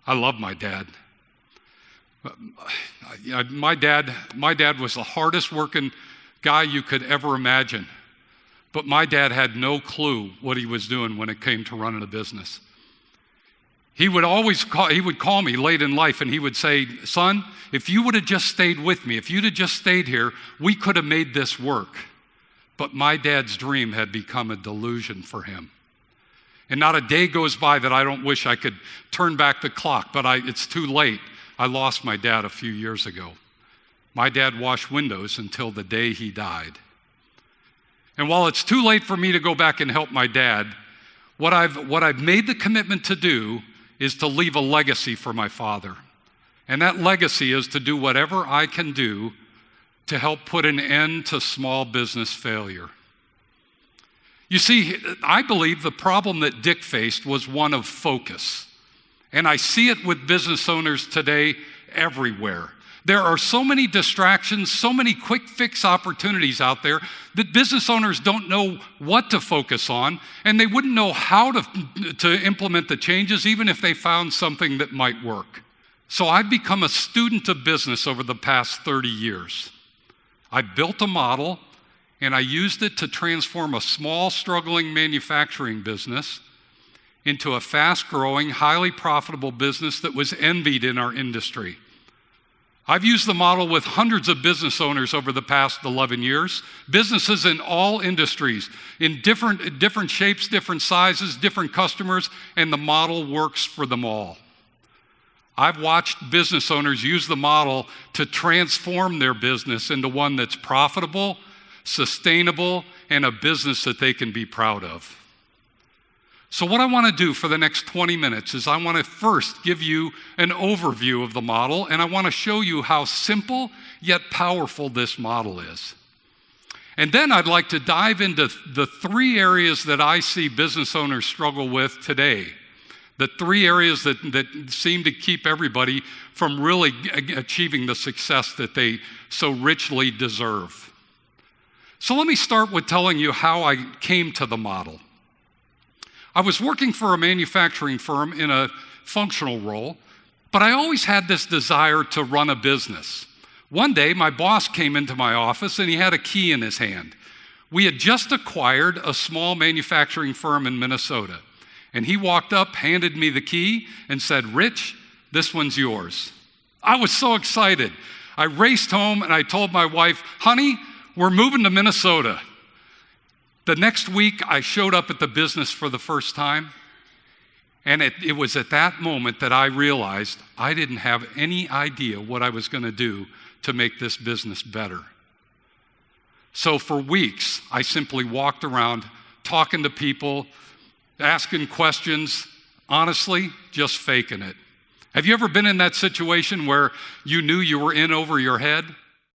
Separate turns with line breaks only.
I love my dad. My dad was the hardest working guy you could ever imagine. But my dad had no clue what he was doing when it came to running a business. He would call me late in life and he would say, son, if you would have just stayed with me, if you'd have just stayed here, we could have made this work. But my dad's dream had become a delusion for him. And not a day goes by that I don't wish I could turn back the clock, but it's too late. I lost my dad a few years ago. My dad washed windows until the day he died. And while it's too late for me to go back and help my dad, what I've made the commitment to do is to leave a legacy for my father. And that legacy is to do whatever I can do to help put an end to small business failure. You see, I believe the problem that Dick faced was one of focus. And I see it with business owners today everywhere. There are so many distractions, so many quick fix opportunities out there that business owners don't know what to focus on, and they wouldn't know how to implement the changes even if they found something that might work. So I've become a student of business over the past 30 years. I built a model, and I used it to transform a small, struggling manufacturing business into a fast-growing, highly profitable business that was envied in our industry. I've used the model with hundreds of business owners over the past 11 years, businesses in all industries, in different shapes, different sizes, different customers, and the model works for them all. I've watched business owners use the model to transform their business into one that's profitable, sustainable, and a business that they can be proud of. So what I want to do for the next 20 minutes is I want to first give you an overview of the model, and I want to show you how simple yet powerful this model is. And then I'd like to dive into the three areas that I see business owners struggle with today. The three areas that seem to keep everybody from really achieving the success that they so richly deserve. So let me start with telling you how I came to the model. I was working for a manufacturing firm in a functional role, but I always had this desire to run a business. One day, my boss came into my office and he had a key in his hand. We had just acquired a small manufacturing firm in Minnesota. And he walked up, handed me the key, and said, "Rich, this one's yours." I was so excited. I raced home and I told my wife, "Honey, we're moving to Minnesota." The next week, I showed up at the business for the first time, and it was at that moment that I realized I didn't have any idea what I was going to do to make this business better. So for weeks, I simply walked around talking to people, asking questions, honestly, just faking it. Have you ever been in that situation where you knew you were in over your head?